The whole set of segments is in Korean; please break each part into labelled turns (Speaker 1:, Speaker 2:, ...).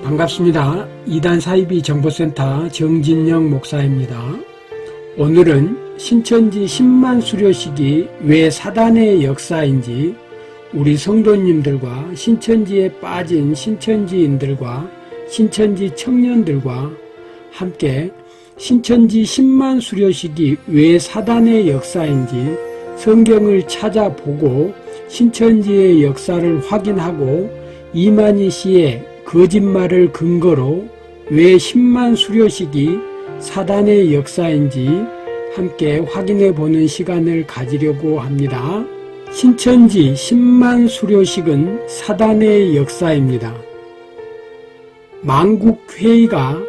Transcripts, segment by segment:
Speaker 1: 반갑습니다. 이단 사이비 정보센터 정진영 목사입니다. 오늘은 신천지 10만 수료식이 왜 사단의 역사인지 우리 성도님들과 신천지에 빠진 신천지인들과 신천지 청년들과 함께 신천지 10만 수료식이 왜 사단의 역사인지 성경을 찾아보고 신천지의 역사를 확인하고 이만희 씨의 거짓말을 근거로 왜 10만 수료식이 사단의 역사인지 함께 확인해 보는 시간을 가지려고 합니다. 신천지 10만 수료식은 사단의 역사입니다. 만국회의가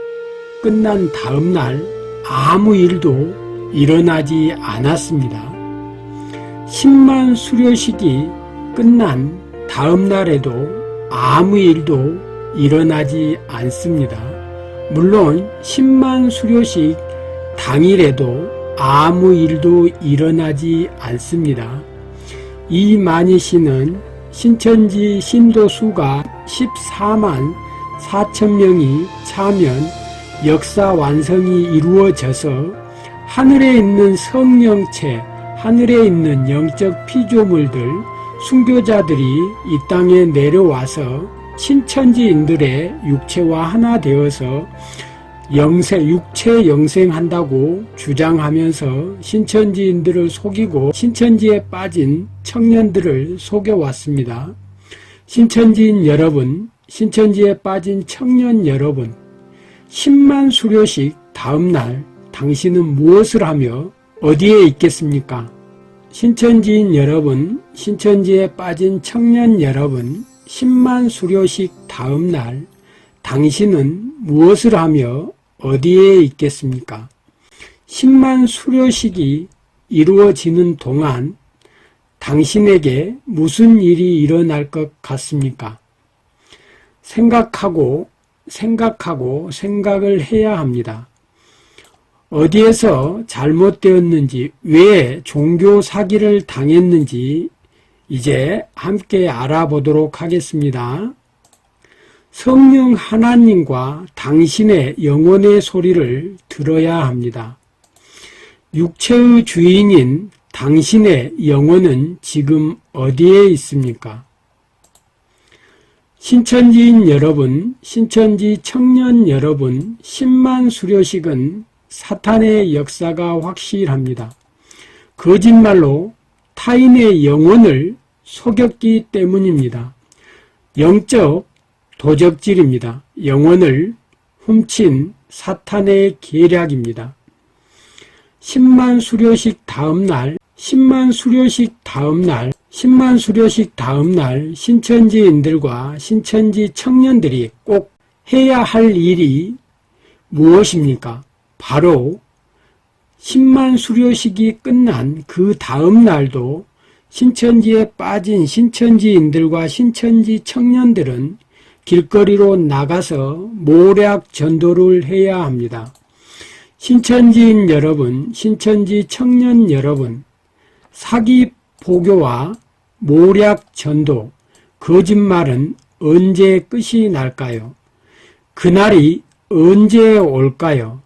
Speaker 1: 끝난 다음 날 아무 일도 일어나지 않았습니다. 10만 수료식이 끝난 다음 날에도 아무 일도 일어나지 않습니다. 물론 10만 수료식 당일에도 아무 일도 일어나지 않습니다. 이만희 씨는 신천지 신도 수가 14만 4천 명이 차면 역사 완성이 이루어져서 하늘에 있는 성령체, 하늘에 있는 영적 피조물들, 순교자들이 이 땅에 내려와서 신천지인들의 육체와 하나 되어서 육체 영생한다고 주장하면서 신천지인들을 속이고 신천지에 빠진 청년들을 속여왔습니다. 신천지인 여러분, 신천지에 빠진 청년 여러분, 10만 수료식 다음날 당신은 무엇을 하며 어디에 있겠습니까? 신천지인 여러분, 신천지에 빠진 청년 여러분, 10만 수료식 다음날 당신은 무엇을 하며 어디에 있겠습니까? 10만 수료식이 이루어지는 동안 당신에게 무슨 일이 일어날 것 같습니까? 생각을 해야 합니다. 어디에서 잘못되었는지, 왜 종교 사기를 당했는지 이제 함께 알아보도록 하겠습니다. 성령 하나님과 당신의 영혼의 소리를 들어야 합니다. 육체의 주인인 당신의 영혼은 지금 어디에 있습니까? 신천지인 여러분, 신천지 청년 여러분, 10만 수료식은 사탄의 역사가 확실합니다. 거짓말로 타인의 영혼을 속였기 때문입니다. 영적 도적질입니다. 영혼을 훔친 사탄의 계략입니다. 10만 수료식 다음날 신천지인들과 신천지 청년들이 꼭 해야 할 일이 무엇입니까? 바로 10만 수료식이 끝난 그 다음 날도 신천지에 빠진 신천지인들과 신천지 청년들은 길거리로 나가서 모략 전도를 해야 합니다. 신천지인 여러분, 신천지 청년 여러분, 사기 포교와 모략 전도, 거짓말은 언제 끝이 날까요? 그날이 언제 올까요?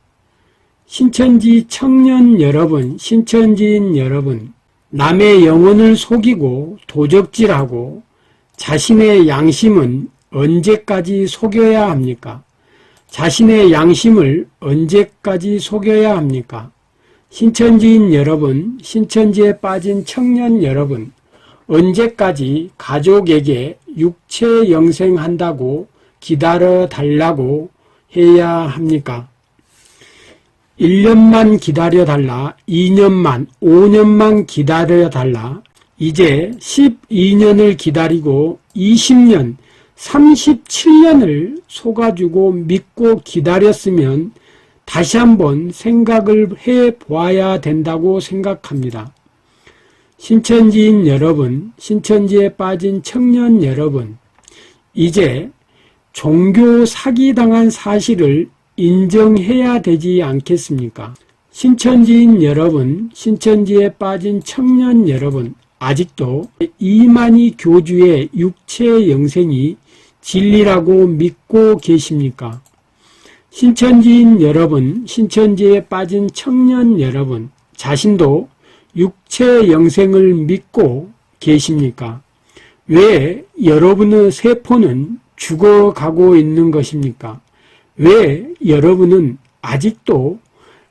Speaker 1: 신천지 청년 여러분, 신천지인 여러분, 남의 영혼을 속이고 도적질하고 자신의 양심은 언제까지 속여야 합니까? 자신의 양심을 언제까지 속여야 합니까? 신천지인 여러분, 신천지에 빠진 청년 여러분, 언제까지 가족에게 육체 영생한다고 기다려 달라고 해야 합니까? 1년만 기다려달라, 2년만, 5년만 기다려달라. 이제 12년을 기다리고 20년, 37년을 속아주고 믿고 기다렸으면 다시 한번 생각을 해보아야 된다고 생각합니다. 신천지인 여러분, 신천지에 빠진 청년 여러분, 이제 종교 사기당한 사실을 인정해야 되지 않겠습니까? 신천지인 여러분, 신천지에 빠진 청년 여러분, 아직도 이만희 교주의 육체 영생이 진리라고 믿고 계십니까? 신천지인 여러분, 신천지에 빠진 청년 여러분, 자신도 육체 영생을 믿고 계십니까? 왜 여러분의 세포는 죽어가고 있는 것입니까? 왜 여러분은 아직도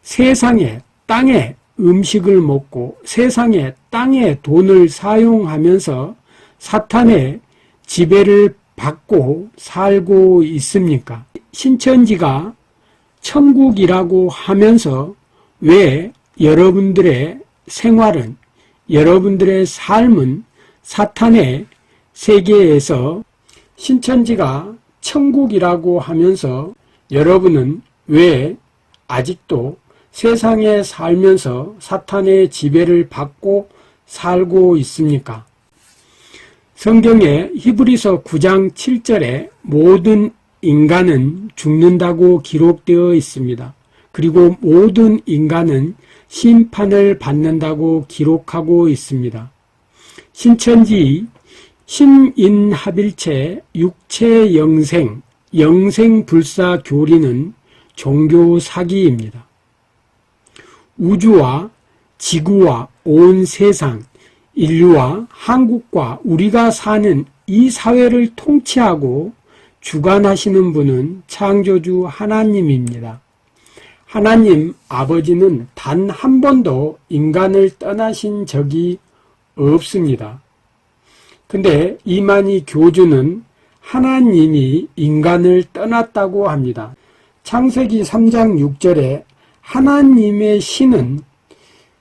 Speaker 1: 세상의 땅의 음식을 먹고 세상의 땅의 돈을 사용하면서 사탄의 지배를 받고 살고 있습니까? 신천지가 천국이라고 하면서 왜 여러분들의 생활은, 여러분들의 삶은 사탄의 세계에서, 신천지가 천국이라고 하면서 여러분은 왜 아직도 세상에 살면서 사탄의 지배를 받고 살고 있습니까? 성경의 히브리서 9장 7절에 모든 인간은 죽는다고 기록되어 있습니다. 그리고 모든 인간은 심판을 받는다고 기록하고 있습니다. 신천지 신인합일체 육체영생 영생불사 교리는 종교 사기입니다. 우주와 지구와 온 세상, 인류와 한국과 우리가 사는 이 사회를 통치하고 주관하시는 분은 창조주 하나님입니다. 하나님 아버지는 단 한 번도 인간을 떠나신 적이 없습니다. 근데 이만희 교주는 하나님이 인간을 떠났다고 합니다. 창세기 3장 6절에 하나님의 신은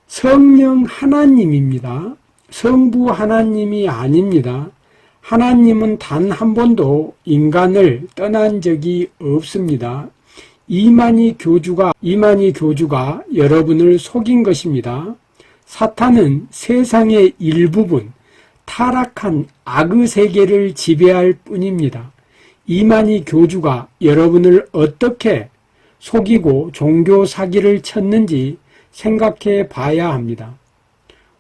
Speaker 1: 성령 하나님입니다. 성부 하나님이 아닙니다. 하나님은 단 한 번도 인간을 떠난 적이 없습니다. 이만희 교주가 여러분을 속인 것입니다. 사탄은 세상의 일부분, 타락한 악의 세계를 지배할 뿐입니다. 이만희 교주가 여러분을 어떻게 속이고 종교 사기를 쳤는지 생각해 봐야 합니다.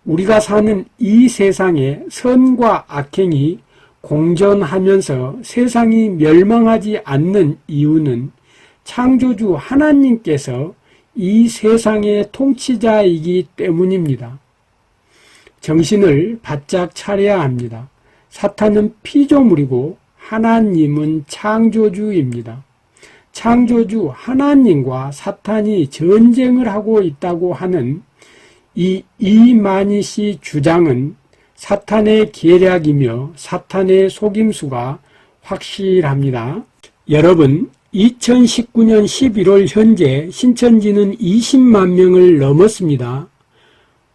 Speaker 1: 우리가 사는 이 세상에 선과 악행이 공존하면서 세상이 멸망하지 않는 이유는 창조주 하나님께서 이 세상의 통치자이기 때문입니다. 정신을 바짝 차려야 합니다. 사탄은 피조물이고 하나님은 창조주입니다. 창조주 하나님과 사탄이 전쟁을 하고 있다고 하는 이 이만희 씨 주장은 사탄의 계략이며 사탄의 속임수가 확실합니다. 여러분, 2019년 11월 현재 신천지는 20만 명을 넘었습니다.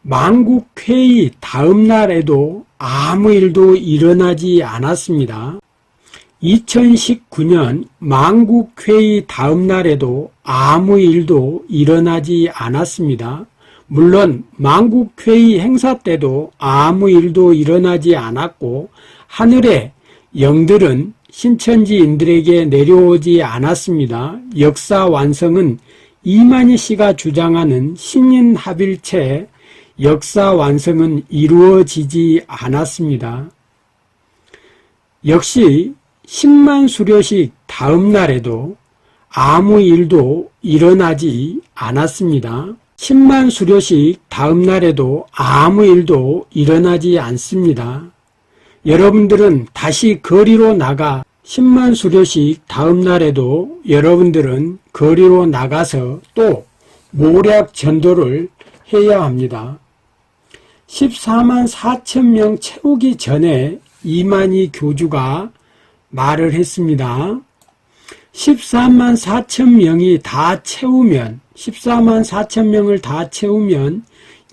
Speaker 1: 만국회의 다음 날에도 아무 일도 일어나지 않았습니다. 2019년 만국회의 다음 날에도 아무 일도 일어나지 않았습니다. 물론 만국회의 행사 때도 아무 일도 일어나지 않았고 하늘의 영들은 신천지인들에게 내려오지 않았습니다. 역사 완성은 이만희 씨가 주장하는 신인합일체 역사 완성은 이루어지지 않았습니다. 역시 10만 수료식 다음 날에도 아무 일도 일어나지 않았습니다. 10만 수료식 다음 날에도 아무 일도 일어나지 않습니다. 여러분들은 다시 거리로 나가 10만 수료식 다음 날에도 여러분들은 거리로 나가서 또 모략 전도를 해야 합니다. 14만 4천 명 채우기 전에 이만희 교주가 말을 했습니다. 14만 4천 명이 다 채우면 14만 4천 명을 다 채우면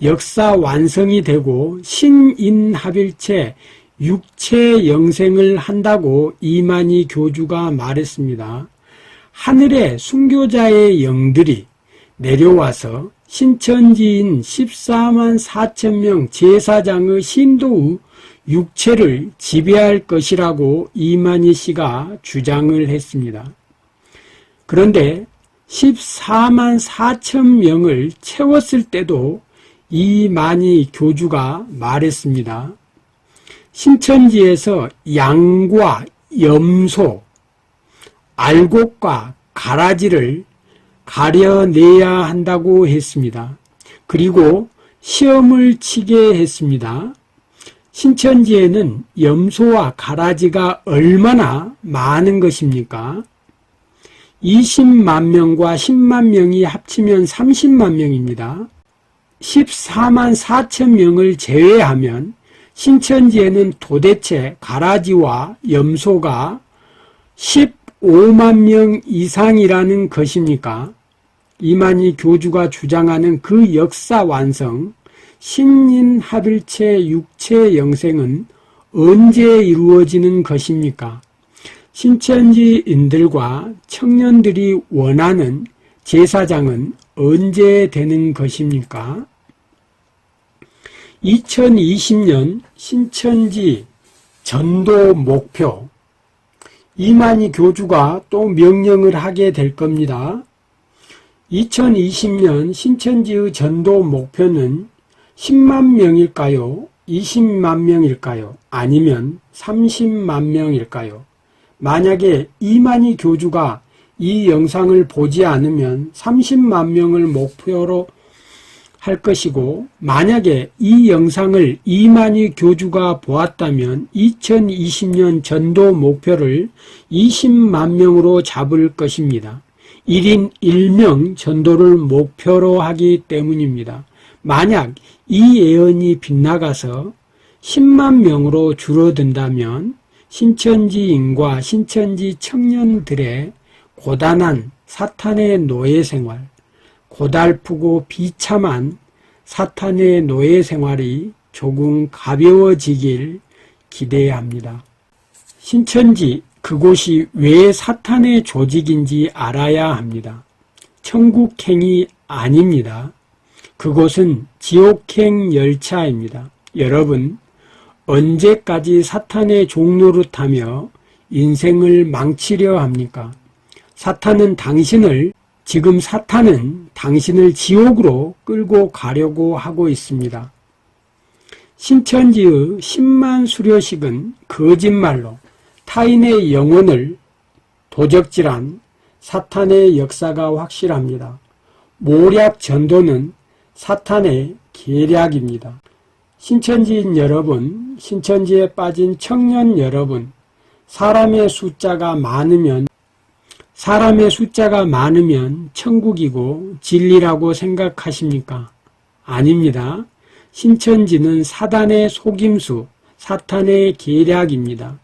Speaker 1: 역사 완성이 되고 신인합일체 육체 영생을 한다고 이만희 교주가 말했습니다. 하늘의 순교자의 영들이 내려와서 신천지인 14만 4천 명 제사장의 신도의 육체를 지배할 것이라고 이만희 씨가 주장을 했습니다. 그런데 14만 4천 명을 채웠을 때도 이만희 교주가 말했습니다. 신천지에서 양과 염소, 알곡과 가라지를 가려내야 한다고 했습니다. 그리고 시험을 치게 했습니다. 신천지에는 염소와 가라지가 얼마나 많은 것입니까? 20만 명과 10만 명이 합치면 30만 명입니다. 14만 4천 명을 제외하면 신천지에는 도대체 가라지와 염소가 15만 명 이상이라는 것입니까? 이만희 교주가 주장하는 그 역사 완성, 신인합일체 육체 영생은 언제 이루어지는 것입니까? 신천지인들과 청년들이 원하는 제사장은 언제 되는 것입니까? 2020년 신천지 전도 목표, 이만희 교주가 또 명령을 하게 될 겁니다. 2020년 신천지의 전도 목표는 10만 명일까요? 20만 명일까요? 아니면 30만 명일까요? 만약에 이만희 교주가 이 영상을 보지 않으면 30만 명을 목표로 할 것이고, 만약에 이 영상을 이만희 교주가 보았다면 2020년 전도 목표를 20만 명으로 잡을 것입니다. 1인 1명 전도를 목표로 하기 때문입니다. 만약 이 예언이 빗나가서 10만 명으로 줄어든다면 신천지인과 신천지 청년들의 고단한 사탄의 노예 생활, 고달프고 비참한 사탄의 노예 생활이 조금 가벼워지길 기대합니다. 신천지, 그곳이 왜 사탄의 조직인지 알아야 합니다. 천국행이 아닙니다. 그곳은 지옥행 열차입니다. 여러분, 언제까지 사탄의 종노릇하며 인생을 망치려 합니까? 지금 사탄은 당신을 지옥으로 끌고 가려고 하고 있습니다. 신천지의 10만 수료식은 거짓말로 타인의 영혼을 도적질한 사탄의 역사가 확실합니다. 모략 전도는 사탄의 계략입니다. 신천지인 여러분, 신천지에 빠진 청년 여러분, 사람의 숫자가 많으면 천국이고 진리라고 생각하십니까? 아닙니다. 신천지는 사단의 속임수, 사탄의 계략입니다.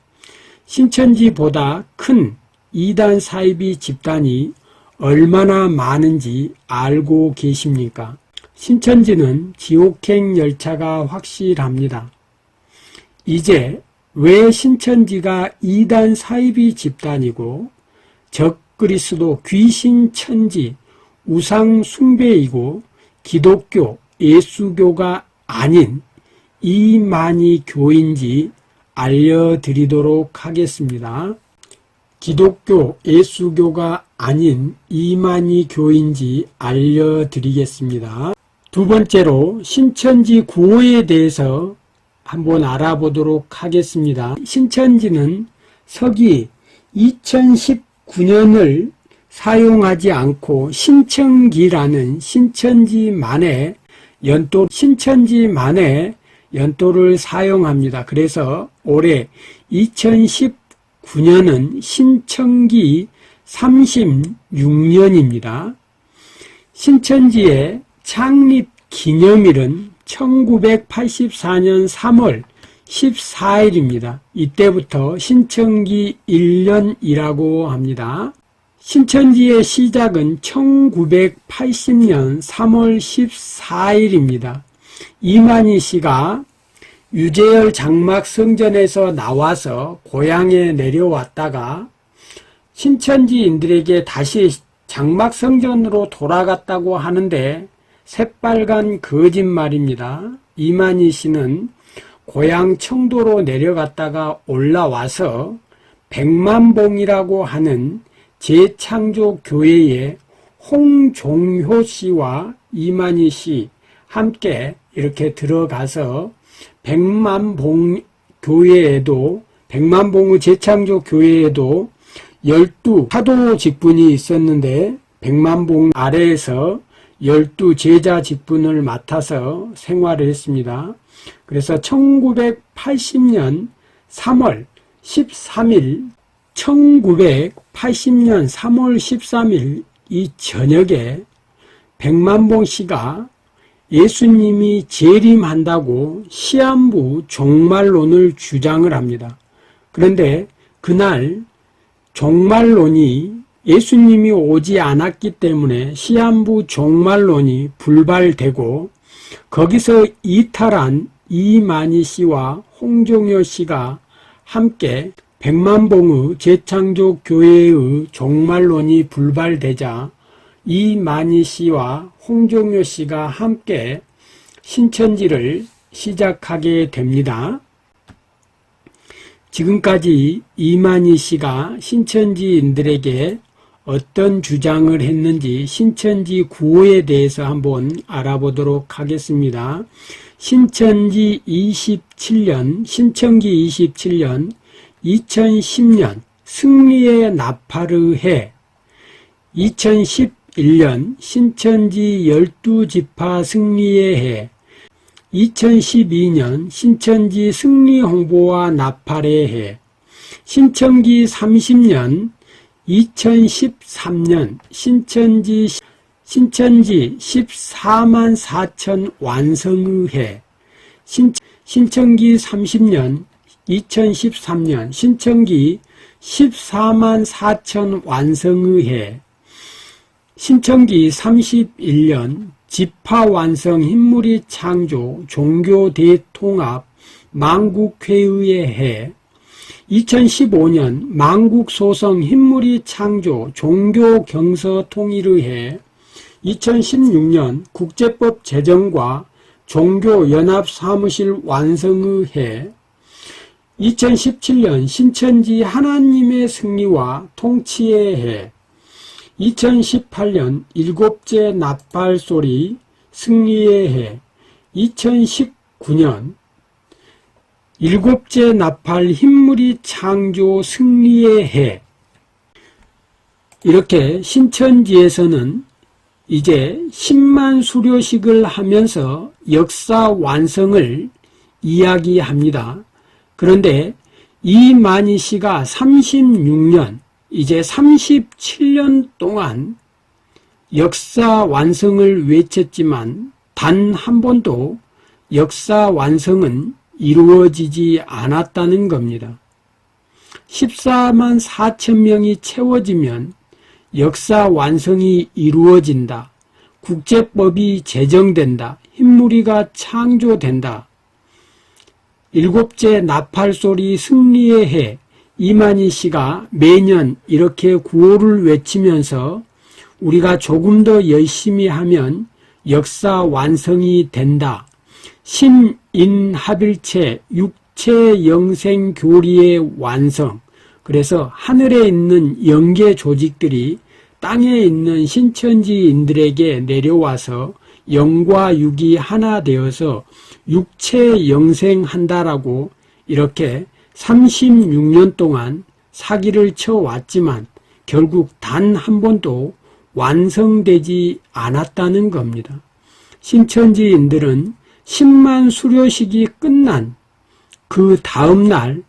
Speaker 1: 신천지보다 큰 이단 사이비 집단이 얼마나 많은지 알고 계십니까? 신천지는 지옥행 열차가 확실합니다. 이제 왜 신천지가 이단 사이비 집단이고 적그리스도 귀신 천지 우상 숭배이고 기독교 예수교가 아닌 이만희 교인지 알려드리도록 하겠습니다. 기독교 예수교가 아닌 이만희 교인지 알려드리겠습니다. 두 번째로 신천지 구호에 대해서 한번 알아보도록 하겠습니다. 신천지는 서기 2019년을 사용하지 않고 신천기라는 신천지만의 연도를 사용합니다. 그래서 올해 2019년은 신천기 36년입니다. 신천지의 창립 기념일은 1984년 3월 14일입니다. 이때부터 신천기 1년이라고 합니다. 신천지의 시작은 1980년 3월 14일입니다. 이만희 씨가 유재열 장막 성전에서 나와서 고향에 내려왔다가 신천지인들에게 다시 장막 성전으로 돌아갔다고 하는데 새빨간 거짓말입니다. 이만희 씨는 고향 청도로 내려갔다가 올라와서 백만봉이라고 하는 재창조교회에 홍종효 씨와 이만희 씨 함께 이렇게 들어가서 백만봉 교회에도 백만봉의 재창조 교회에도 12 사도 직분이 있었는데 백만봉 아래에서 12 제자 직분을 맡아서 생활을 했습니다. 그래서 1980년 3월 13일 1980년 3월 13일 이 저녁에 백만봉 씨가 예수님이 재림한다고 시한부 종말론을 주장을 합니다. 그런데 그날 종말론이 예수님이 오지 않았기 때문에 시한부 종말론이 불발되고 거기서 이탈한 이만희 씨와 홍종효 씨가 함께 백만봉의 재창조 교회의 종말론이 불발되자 이만희 씨와 홍종효 씨가 함께 신천지를 시작하게 됩니다. 지금까지 이만희 씨가 신천지인들에게 어떤 주장을 했는지 신천지 구호에 대해서 한번 알아보도록 하겠습니다. 신천기 27년 2010년 승리의 나팔의 해, 2011년 신천지 12지파 승리의 해, 2012년 신천지 승리 홍보와 나팔의 해, 신천기 30년 2013년 신천지 14만 4천 완성의 해, 신천기 30년 2013년 신천기 14만 4천 완성의 해, 신천기 31년 지파 완성 흰무리 창조 종교 대통합 만국회의의 해, 2015년 만국 소성 흰무리 창조 종교 경서 통일의 해, 2016년 국제법 제정과 종교 연합 사무실 완성의 해, 2017년 신천지 하나님의 승리와 통치의 해, 2018년 일곱째 나팔 소리 승리의 해, 2019년 일곱째 나팔 흰무리 창조 승리의 해. 이렇게 신천지에서는 이제 10만 수료식을 하면서 역사 완성을 이야기합니다. 그런데 이만희 씨가 36년, 이제 37년 동안 역사 완성을 외쳤지만 단 한 번도 역사 완성은 이루어지지 않았다는 겁니다. 14만 4천 명이 채워지면 역사 완성이 이루어진다. 국제법이 제정된다. 흰무리가 창조된다. 일곱째 나팔소리 승리의 해, 이만희 씨가 매년 이렇게 구호를 외치면서 우리가 조금 더 열심히 하면 역사 완성이 된다. 신인합일체 육체 영생 교리의 완성. 그래서 하늘에 있는 영계 조직들이 땅에 있는 신천지인들에게 내려와서 영과 육이 하나 되어서 육체 영생한다라고 이렇게 36년 동안 사기를 쳐왔지만 결국 단 한 번도 완성되지 않았다는 겁니다. 신천지인들은 10만 수료식이 끝난 그 다음 날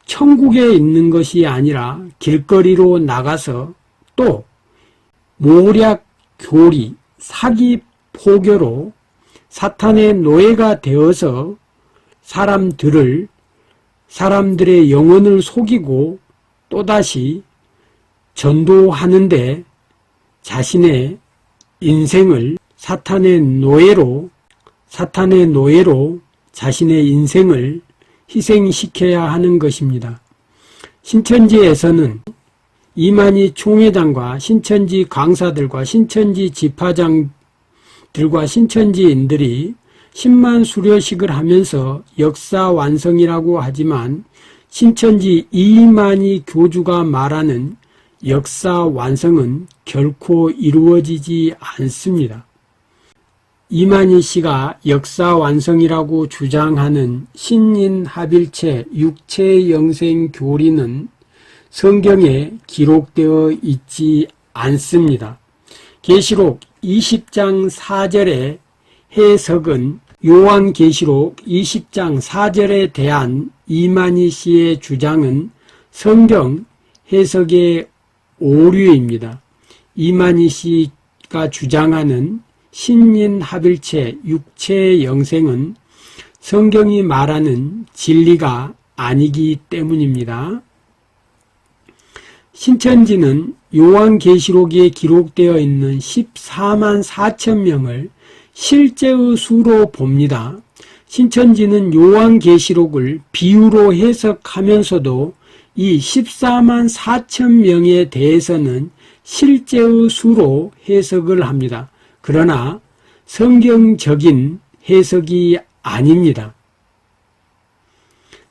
Speaker 1: 천국에 있는 것이 아니라 길거리로 나가서 또 모략 교리, 사기 포교로 사탄의 노예가 되어서 사람들의 영혼을 속이고 또다시 전도하는데 자신의 인생을 사탄의 노예로 자신의 인생을 희생시켜야 하는 것입니다. 신천지에서는 이만희 총회장과 신천지 강사들과 신천지 지파장들과 신천지인들이 10만 수료식을 하면서 역사 완성이라고 하지만 신천지 이만희 교주가 말하는 역사 완성은 결코 이루어지지 않습니다. 이만희 씨가 역사 완성이라고 주장하는 신인합일체 육체영생 교리는 성경에 기록되어 있지 않습니다. 계시록 20장 4절의 해석은 요한계시록 20장 4절에 대한 이만희 씨의 주장은 성경 해석의 오류입니다. 이만희 씨가 주장하는 신인합일체 육체영생은 성경이 말하는 진리가 아니기 때문입니다. 신천지는 요한계시록에 기록되어 있는 14만 4천 명을 실제의 수로 봅니다. 신천지는 요한계시록을 비유로 해석하면서도 이 14만 4천 명에 대해서는 실제의 수로 해석을 합니다. 그러나 성경적인 해석이 아닙니다.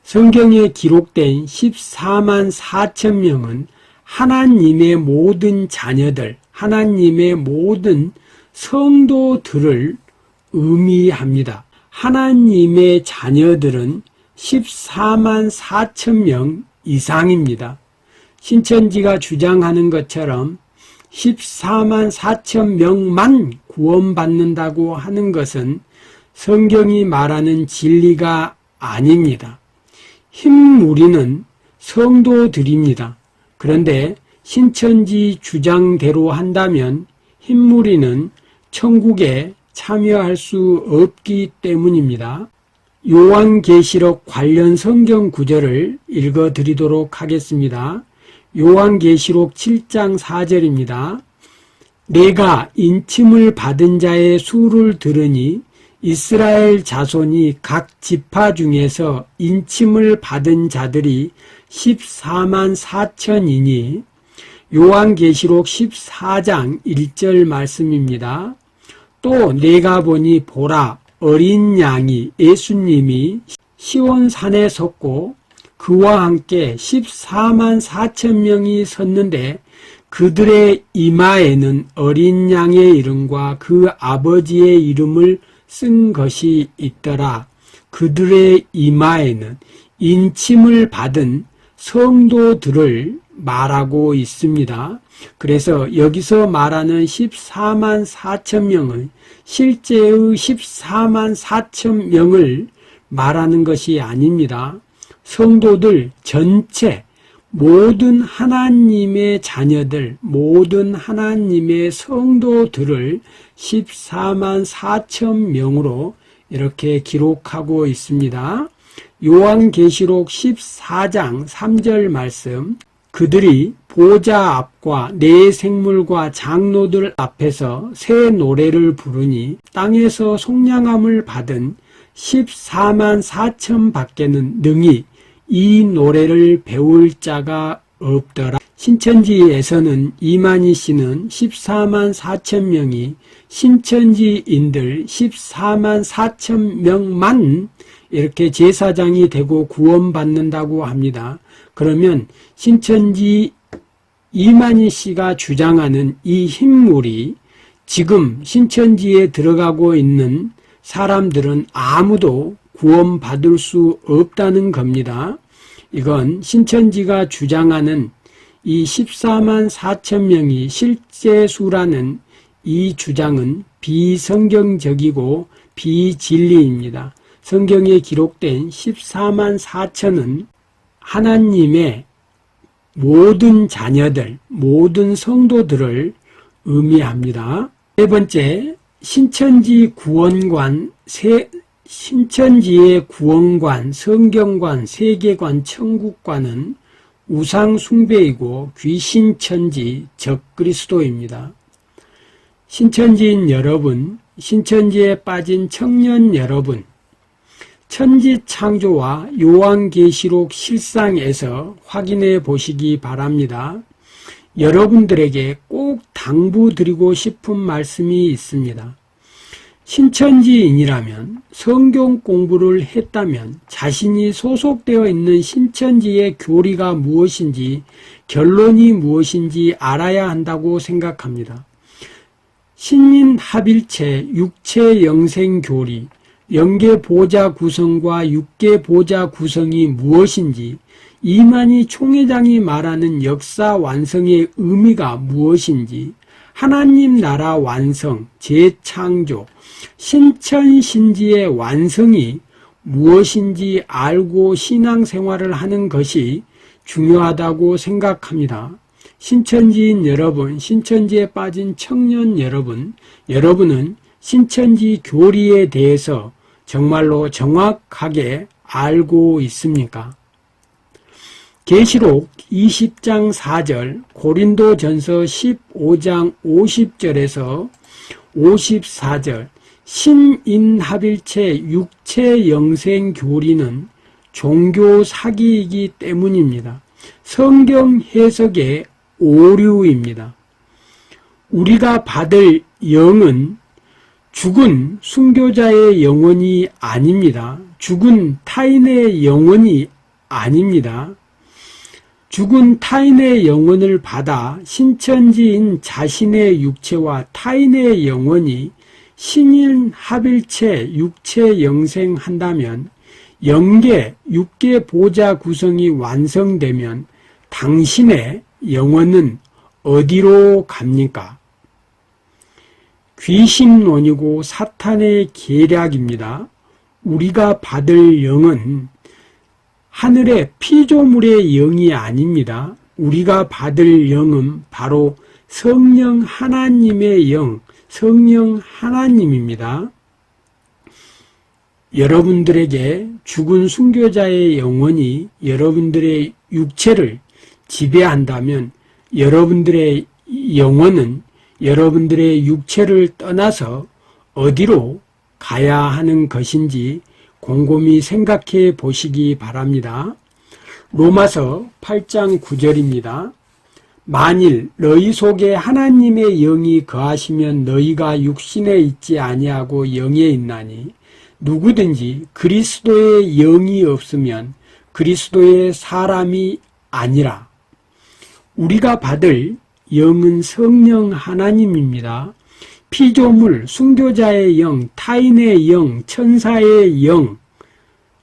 Speaker 1: 성경에 기록된 14만 4천 명은 하나님의 모든 자녀들, 하나님의 모든 성도들을 의미합니다. 하나님의 자녀들은 14만 4천 명 이상입니다. 신천지가 주장하는 것처럼 14만 4천 명만 구원받는다고 하는 것은 성경이 말하는 진리가 아닙니다. 흰무리는 성도들입니다. 그런데 신천지 주장대로 한다면 흰무리는 천국에 참여할 수 없기 때문입니다. 요한계시록 관련 성경 구절을 읽어드리도록 하겠습니다. 요한계시록 7장 4절입니다. 내가 인침을 받은 자의 수를 들으니 이스라엘 자손이 각 지파 중에서 인침을 받은 자들이 14만 4천이니 요한계시록 14장 1절 말씀입니다. 또 내가 보니 보라 어린 양이 예수님이 시온산에 섰고 그와 함께 14만 4천 명이 섰는데 그들의 이마에는 어린 양의 이름과 그 아버지의 이름을 쓴 것이 있더라. 그들의 이마에는 인침을 받은 성도들을 말하고 있습니다. 그래서 여기서 말하는 14만 4천 명은 실제의 14만 4천 명을 말하는 것이 아닙니다. 성도들 전체, 모든 하나님의 자녀들, 모든 하나님의 성도들을 14만 4천 명으로 이렇게 기록하고 있습니다. 요한계시록 14장 3절 말씀, 그들이 보좌 앞과 네 생물과 장로들 앞에서 새 노래를 부르니 땅에서 속량함을 받은 14만 4천 밖에는 능히 이 노래를 배울 자가 없더라. 신천지에서는 이만희 씨는 14만 4천 명이 신천지인들 14만 4천 명만 이렇게 제사장이 되고 구원받는다고 합니다. 그러면 신천지 이만희 씨가 주장하는 이 흰물이 지금 신천지에 들어가고 있는 사람들은 아무도 구원받을 수 없다는 겁니다. 이건 신천지가 주장하는 이 14만 4천 명이 실제 수라는 이 주장은 비성경적이고 비진리입니다. 성경에 기록된 14만 4천은 하나님의 모든 자녀들, 모든 성도들을 의미합니다. 세 번째, 신천지의 구원관, 성경관, 세계관, 천국관은 우상 숭배이고 귀신천지, 적그리스도입니다. 신천지인 여러분, 신천지에 빠진 청년 여러분, 천지창조와 요한계시록 실상에서 확인해 보시기 바랍니다. 여러분들에게 꼭 당부드리고 싶은 말씀이 있습니다. 신천지인이라면, 성경 공부를 했다면 자신이 소속되어 있는 신천지의 교리가 무엇인지, 결론이 무엇인지 알아야 한다고 생각합니다. 신인합일체 육체영생교리, 영계보좌 구성과 육계보좌 구성이 무엇인지, 이만희 총회장이 말하는 역사 완성의 의미가 무엇인지, 하나님 나라 완성, 재창조, 신천신지의 완성이 무엇인지 알고 신앙생활을 하는 것이 중요하다고 생각합니다. 신천지인 여러분, 신천지에 빠진 청년 여러분, 여러분은 신천지 교리에 대해서 정말로 정확하게 알고 있습니까? 계시록 20장 4절, 고린도전서 15장 50절에서 54절, 신인합일체 육체영생교리는 종교 사기이기 때문입니다. 성경 해석의 오류입니다. 우리가 받을 영은 죽은 순교자의 영혼이 아닙니다. 죽은 타인의 영혼이 아닙니다. 죽은 타인의 영혼을 받아 신천지인 자신의 육체와 타인의 영혼이 신인합일체 육체영생한다면, 영계, 육계 보좌 구성이 완성되면 당신의 영혼은 어디로 갑니까? 귀신론이고 사탄의 계략입니다. 우리가 받을 영은 하늘의 피조물의 영이 아닙니다. 우리가 받을 영은 바로 성령 하나님의 영, 성령 하나님입니다. 여러분들에게 죽은 순교자의 영혼이 여러분들의 육체를 지배한다면, 여러분들의 영혼은 여러분들의 육체를 떠나서 어디로 가야 하는 것인지 곰곰이 생각해 보시기 바랍니다. 로마서 8장 9절입니다. 만일 너희 속에 하나님의 영이 거하시면 너희가 육신에 있지 아니하고 영에 있나니, 누구든지 그리스도의 영이 없으면 그리스도의 사람이 아니라. 우리가 받을 영은 성령 하나님입니다. 피조물, 순교자의 영, 타인의 영, 천사의 영,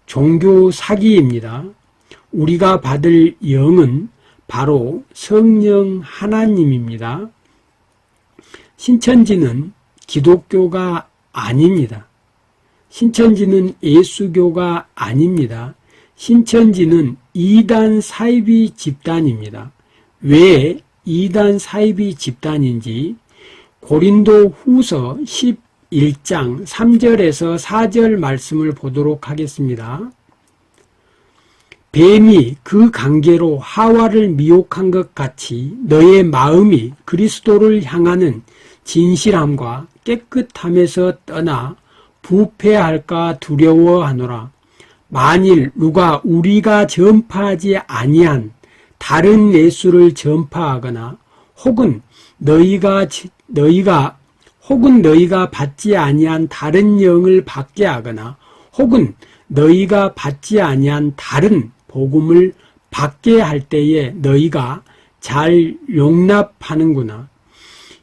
Speaker 1: 종교 사기입니다. 우리가 받을 영은 바로 성령 하나님입니다. 신천지는 기독교가 아닙니다. 신천지는 예수교가 아닙니다. 신천지는 이단 사이비 집단입니다. 왜 이단 사이비 집단인지 고린도 후서 11장 3절에서 4절 말씀을 보도록 하겠습니다. 뱀이 그 관계로 하와를 미혹한 것 같이 너의 마음이 그리스도를 향하는 진실함과 깨끗함에서 떠나 부패할까 두려워하노라. 만일 누가 우리가 전파하지 아니한 다른 예수를 전파하거나 혹은 너희가 받지 아니한 다른 영을 받게 하거나 혹은 너희가 받지 아니한 다른 복음을 받게 할 때에 너희가 잘 용납하는구나.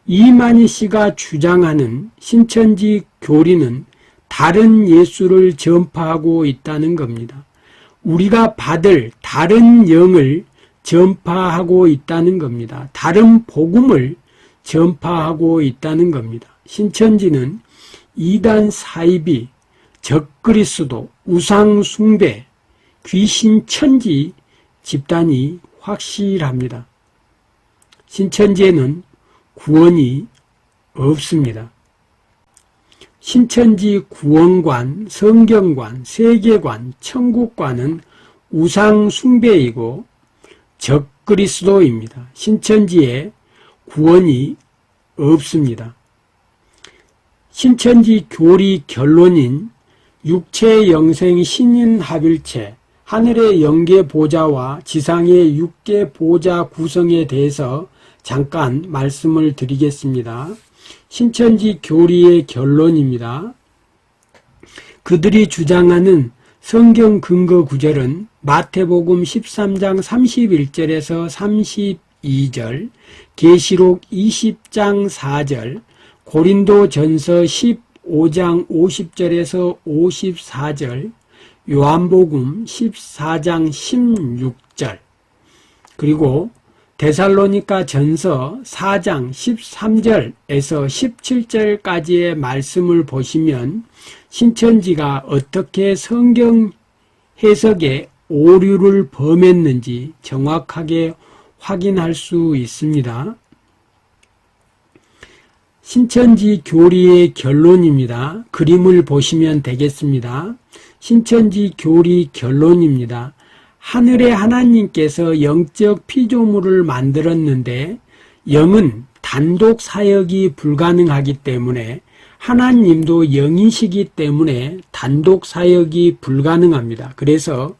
Speaker 1: 이만희 씨가 주장하는 신천지 교리는 다른 예수를 전파하고 있다는 겁니다. 우리가 받을 다른 영을 전파하고 있다는 겁니다. 다른 복음을 전파하고 있다는 겁니다. 신천지는 이단 사이비, 적그리스도, 우상숭배, 귀신천지 집단이 확실합니다. 신천지에는 구원이 없습니다. 신천지 구원관, 성경관, 세계관, 천국관은 우상숭배이고 적그리스도입니다. 신천지에 구원이 없습니다. 신천지 교리 결론인 육체영생 신인합일체, 하늘의 영계보좌와 지상의 육계보좌 구성에 대해서 잠깐 말씀을 드리겠습니다. 신천지 교리의 결론입니다. 그들이 주장하는 성경 근거 구절은 마태복음 13장 31절에서 32절, 계시록 20장 4절, 고린도전서 15장 50절에서 54절, 요한복음 14장 16절, 그리고 데살로니가 전서 4장 13절에서 17절까지의 말씀을 보시면 신천지가 어떻게 성경 해석에 오류를 범했는지 정확하게 확인할 수 있습니다. 신천지 교리의 결론입니다. 그림을 보시면 되겠습니다. 신천지 교리 결론입니다. 하늘의 하나님께서 영적 피조물을 만들었는데 영은 단독 사역이 불가능하기 때문에 하나님도 영이시기 때문에 단독 사역이 불가능합니다. 그래서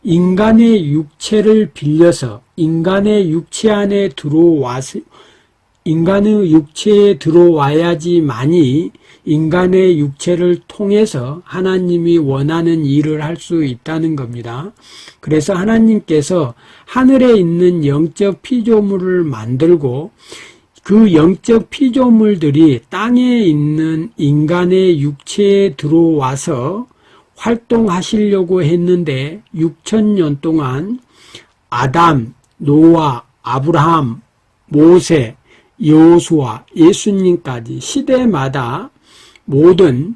Speaker 1: 인간의 육체를 빌려서 인간의 육체 안에 인간의 육체에 들어와야지만이 인간의 육체를 통해서 하나님이 원하는 일을 할 수 있다는 겁니다. 그래서 하나님께서 하늘에 있는 영적 피조물을 만들고 그 영적 피조물들이 땅에 있는 인간의 육체에 들어와서 활동하시려고 했는데 6,000년 동안 아담, 노아, 아브라함, 모세, 여호수아, 예수님까지 시대마다 모든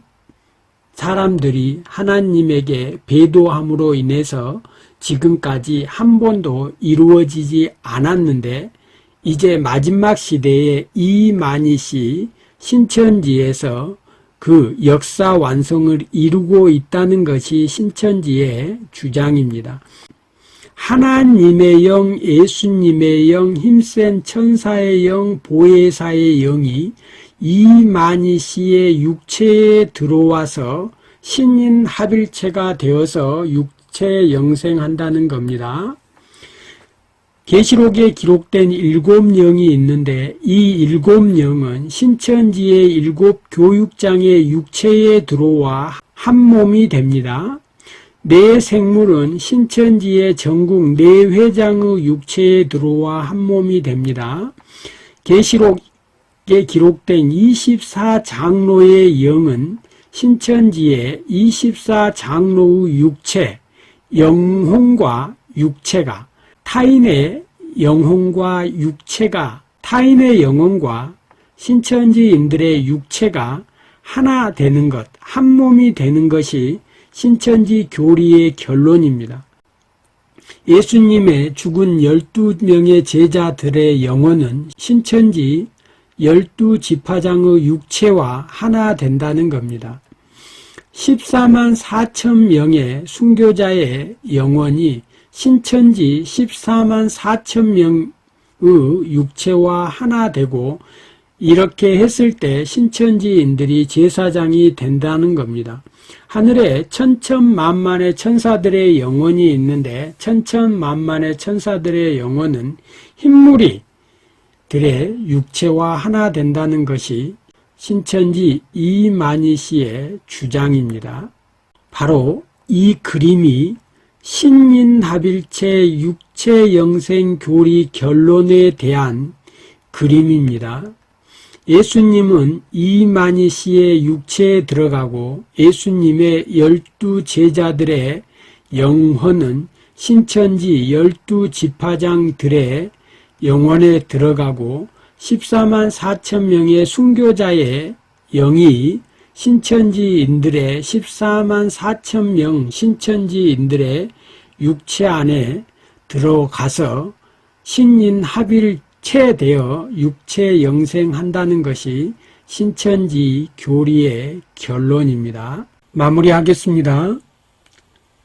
Speaker 1: 사람들이 하나님에게 배도함으로 인해서 지금까지 한 번도 이루어지지 않았는데 이제 마지막 시대에 이만희씨 신천지에서 그 역사 완성을 이루고 있다는 것이 신천지의 주장입니다. 하나님의 영, 예수님의 영, 힘센 천사의 영, 보혜사의 영이 이만희씨의 육체에 들어와서 신인 합일체가 되어서 육체 영생한다는 겁니다. 계시록에 기록된 7영이 있는데 이 7영은 신천지의 7교육장의 육체에 들어와 한 몸이 됩니다. 네 생물은 신천지의 전국 네 회장의 육체에 들어와 한 몸이 됩니다. 계시록에 기록된 24장로의 영은 신천지의 24장로의 육체, 영혼과 육체가 타인의 영혼과 신천지인들의 육체가 하나 되는 것, 한 몸이 되는 것이 신천지 교리의 결론입니다. 예수님의 죽은 12명의 제자들의 영혼은 신천지 12지파장의 육체와 하나 된다는 겁니다. 14만 4천 명의 순교자의 영혼이 신천지 14만 4천 명의 육체와 하나 되고 이렇게 했을 때 신천지인들이 제사장이 된다는 겁니다. 하늘에 천천만만의 천사들의 영혼이 있는데 천천만만의 천사들의 영혼은 흰무리들의 육체와 하나 된다는 것이 신천지 이만희씨의 주장입니다. 바로 이 그림이 신인합일체 육체영생 교리 결론에 대한 그림입니다. 예수님은 이만희씨의 육체에 들어가고 예수님의 12제자들의 영혼은 신천지 12지파장들의 영혼에 들어가고 14만 4천 명의 순교자의 영이 신천지인들의 14만 4천 명 신천지인들의 육체 안에 들어가서 신인합일체 되어 육체 영생한다는 것이 신천지 교리의 결론입니다. 마무리하겠습니다.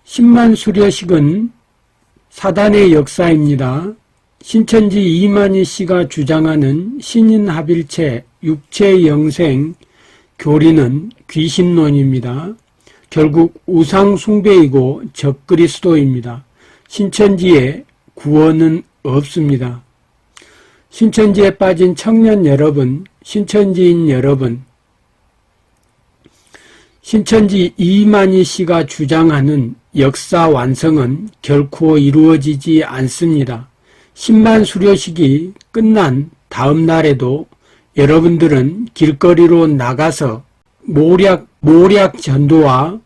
Speaker 1: 10만 수료식은 사단의 역사입니다. 신천지 이만희씨가 주장하는 신인합일체 육체 영생 교리는 귀신론입니다. 결국 우상숭배이고 적그리스도입니다. 신천지에 구원은 없습니다. 신천지에 빠진 청년 여러분, 신천지인 여러분, 신천지 이만희씨가 주장하는 역사 완성은 결코 이루어지지 않습니다. 10만 수료식이 끝난 다음 날에도 여러분들은 길거리로 나가서 모략 전도와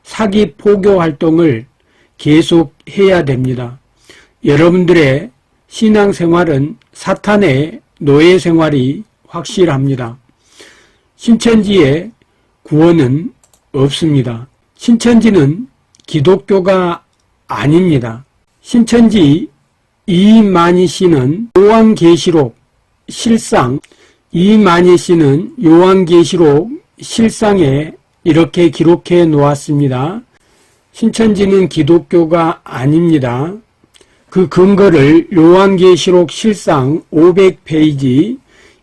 Speaker 1: 사기 포교 활동을 계속 해야 됩니다. 여러분들의 신앙생활은 사탄의 노예 생활이 확실합니다. 신천지의 구원은 없습니다. 신천지는 기독교가 아닙니다. 신천지 이만희 씨는 요한계시록 실상, 이만희 씨는 요한계시록 실상에 이렇게 기록해 놓았습니다. 신천지는 기독교가 아닙니다. 그 근거를 요한계시록 실상 500페이지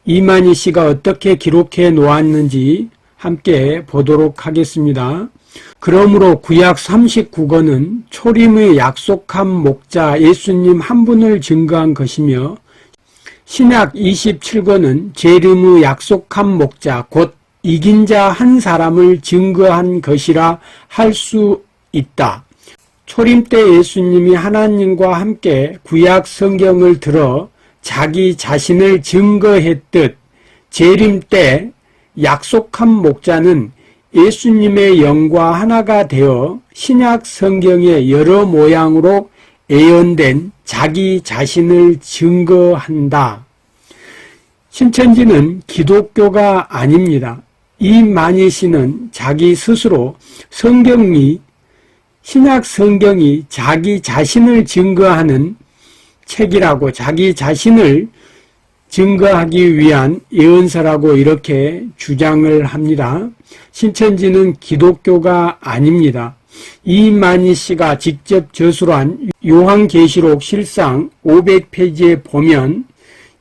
Speaker 1: 이만희 씨가 어떻게 기록해 놓았는지 함께 보도록 하겠습니다. 그러므로 구약 39권은 초림의 약속한 목자 예수님 한 분을 증거한 것이며 신약 27권은 재림의 약속한 목자 곧 이긴 자 한 사람을 증거한 것이라 할 수 있다. 초림 때 예수님이 하나님과 함께 구약 성경을 들어 자기 자신을 증거했듯 재림 때 약속한 목자는 예수님의 영과 하나가 되어 신약 성경의 여러 모양으로 예언된 자기 자신을 증거한다. 신천지는 기독교가 아닙니다. 이만희 씨는 자기 스스로 신약 성경이 자기 자신을 증거하는 책이라고 자기 자신을 증거하기 위한 예언서라고 이렇게 주장을 합니다. 신천지는 기독교가 아닙니다. 이만희 씨가 직접 저술한 요한계시록 실상 500페이지에 보면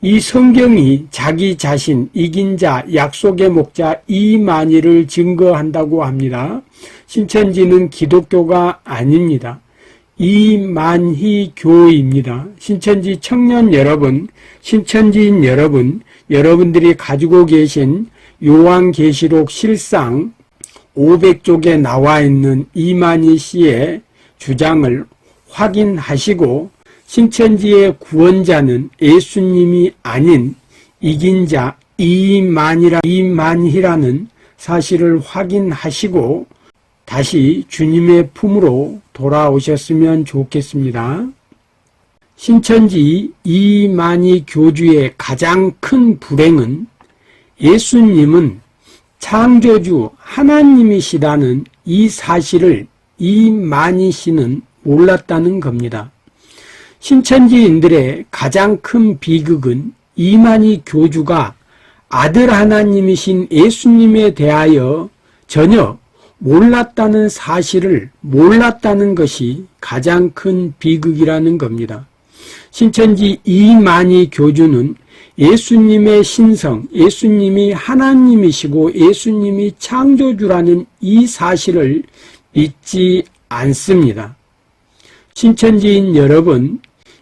Speaker 1: 이 성경이 자기 자신, 이긴 자, 약속의 목자 이만희를 증거한다고 합니다. 신천지는 기독교가 아닙니다. 이만희 교입니다. 신천지 청년 여러분, 신천지인 여러분, 여러분들이 가지고 계신 요한계시록 실상 500쪽에 나와 있는 이만희 씨의 주장을 확인하시고 신천지의 구원자는 예수님이 아닌 이긴 자 이만희라는 사실을 확인하시고 다시 주님의 품으로 돌아오셨으면 좋겠습니다. 신천지 이만희 교주의 가장 큰 불행은 예수님은 창조주 하나님이시다는 이 사실을 이만희 씨는 몰랐다는 겁니다. 신천지인들의 가장 큰 비극은 이만희 교주가 아들 하나님이신 예수님에 대하여 전혀 몰랐다는 사실을 몰랐다는 것이 가장 큰 비극이라는 겁니다. 신천지 이만희 교주는 예수님의 신성, 예수님이 하나님이시고 예수님이 창조주라는 이 사실을 믿지 않습니다. 신천지인 여러분,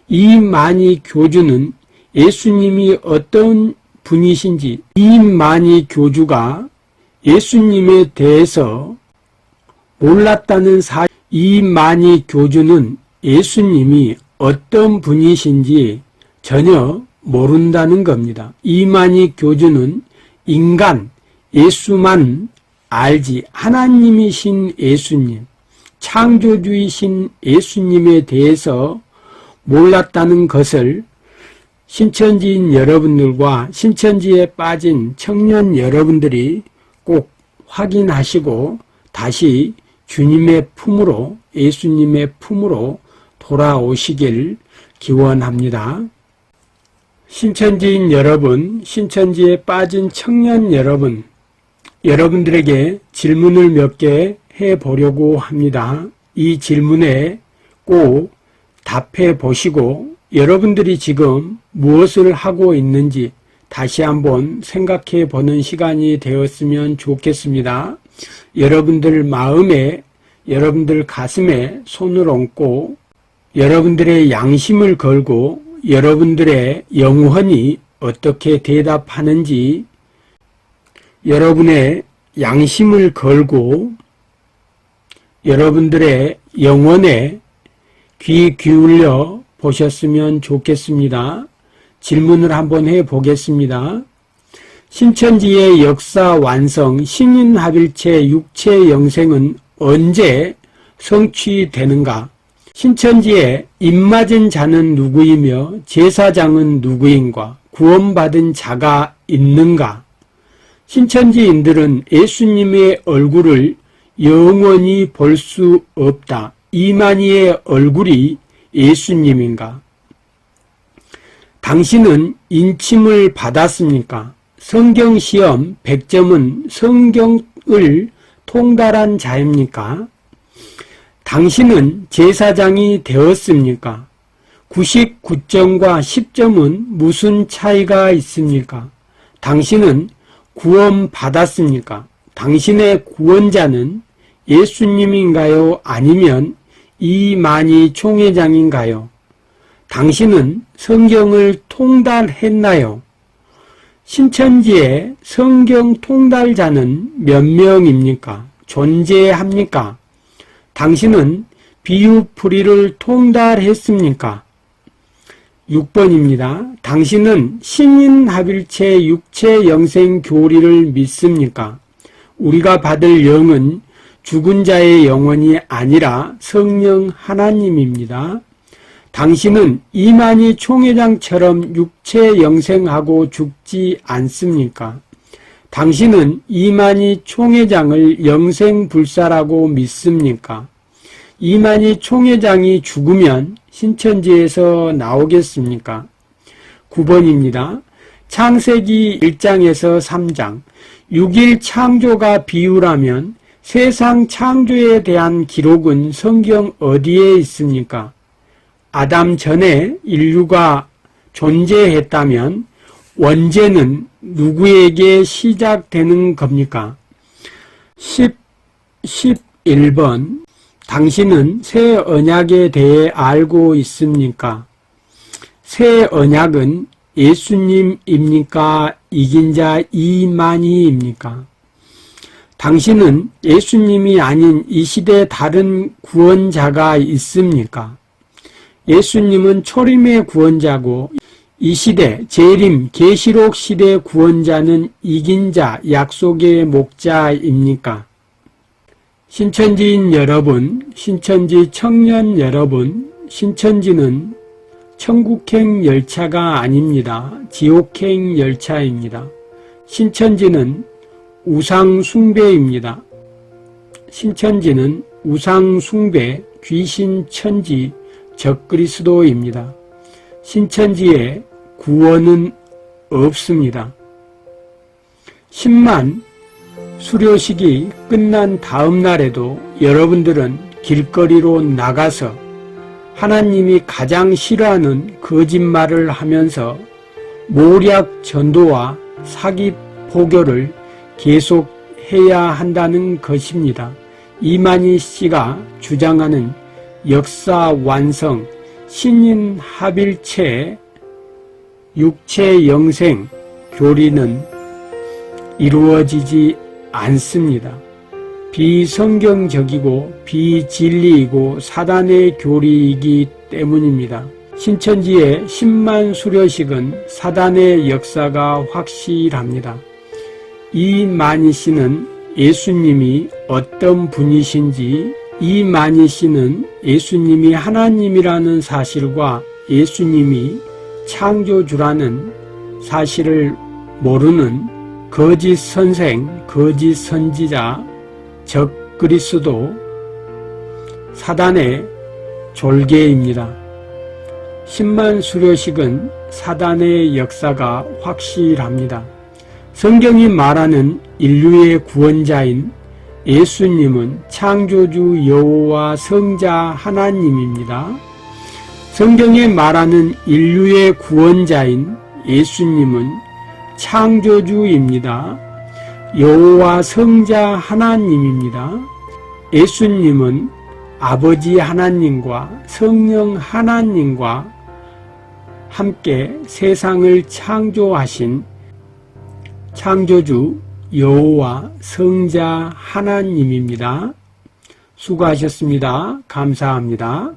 Speaker 1: 이만희 교주는 예수님이 어떤 분이신지, 이만희 교주가 예수님에 대해서 몰랐다는 사실, 이만희 교주는 예수님이 어떤 분이신지 전혀 모른다는 겁니다. 이만희 교주는 인간, 예수만 알지 하나님이신 예수님, 창조주이신 예수님에 대해서 몰랐다는 것을 신천지인 여러분들과 신천지에 빠진 청년 여러분들이 꼭 확인하시고 다시 주님의 품으로, 예수님의 품으로 돌아오시길 기원합니다. 신천지인 여러분, 신천지에 빠진 청년 여러분, 여러분들에게 질문을 몇 개 해보려고 합니다. 이 질문에 꼭 답해 보시고 여러분들이 지금 무엇을 하고 있는지 다시 한번 생각해 보는 시간이 되었으면 좋겠습니다. 여러분들 마음에, 여러분들 가슴에 손을 얹고 여러분들의 양심을 걸고 여러분들의 영혼이 어떻게 대답하는지 여러분의 양심을 걸고 여러분들의 영혼에 귀 기울여 보셨으면 좋겠습니다. 질문을 한번 해 보겠습니다. 신천지의 역사 완성, 신인합일체 육체 영생은 언제 성취되는가? 신천지에 입맞은 자는 누구이며 제사장은 누구인가? 구원받은 자가 있는가? 신천지인들은 예수님의 얼굴을 영원히 볼 수 없다. 이만희의 얼굴이 예수님인가? 당신은 인침을 받았습니까? 성경시험 100점은 성경을 통달한 자입니까? 당신은 제사장이 되었습니까? 99점과 10점은 무슨 차이가 있습니까? 당신은 구원받았습니까? 당신의 구원자는 예수님인가요? 아니면 이만희 총회장인가요? 당신은 성경을 통달했나요? 신천지의 성경 통달자는 몇 명입니까? 존재합니까? 당신은 비유풀이를 통달했습니까? 6번입니다. 당신은 신인합일체 육체 영생 교리를 믿습니까? 우리가 받을 영은 죽은 자의 영혼이 아니라 성령 하나님입니다. 당신은 이만희 총회장처럼 육체 영생하고 죽지 않습니까? 당신은 이만희 총회장을 영생불사라고 믿습니까? 이만희 총회장이 죽으면 신천지에서 나오겠습니까? 9번입니다. 창세기 1장에서 3장 6일 창조가 비유라면 세상 창조에 대한 기록은 성경 어디에 있습니까? 아담 전에 인류가 존재했다면 원죄는 누구에게 시작되는 겁니까? 11번 당신은 새 언약에 대해 알고 있습니까? 새 언약은 예수님입니까? 이긴 자 이만희입니까? 당신은 예수님이 아닌 이 시대 다른 구원자가 있습니까? 예수님은 초림의 구원자고 이 시대 재림 계시록 시대 구원자는 이긴 자 약속의 목자입니까? 신천지인 여러분, 신천지 청년 여러분, 신천지는 천국행 열차가 아닙니다. 지옥행 열차입니다. 신천지는 우상숭배입니다. 신천지는 우상숭배, 귀신천지, 적그리스도입니다. 신천지에 구원은 없습니다. 10만 수료식이 끝난 다음 날에도 여러분들은 길거리로 나가서 하나님이 가장 싫어하는 거짓말을 하면서 모략 전도와 사기 포교를 계속해야 한다는 것입니다. 이만희 씨가 주장하는 역사 완성, 신인 합일체, 육체 영생 교리는 이루어지지 않습니다. 비성경적이고 비진리이고 사단의 교리이기 때문입니다. 신천지의 10만 수료식은 사단의 역사가 확실합니다. 이만희 씨는 예수님이 어떤 분이신지, 이만희 씨는 예수님이 하나님이라는 사실과 예수님이 창조주라는 사실을 모르는 거짓 선생, 거짓 선지자, 적그리스도, 사단의 졸개입니다. 10만 수료식은 사단의 역사가 확실합니다. 성경이 말하는 인류의 구원자인 예수님은 창조주 여호와 성자 하나님입니다. 성경에 말하는 인류의 구원자인 예수님은 창조주입니다. 여호와 성자 하나님입니다. 예수님은 아버지 하나님과 성령 하나님과 함께 세상을 창조하신 창조주 여호와 성자 하나님입니다. 수고하셨습니다. 감사합니다.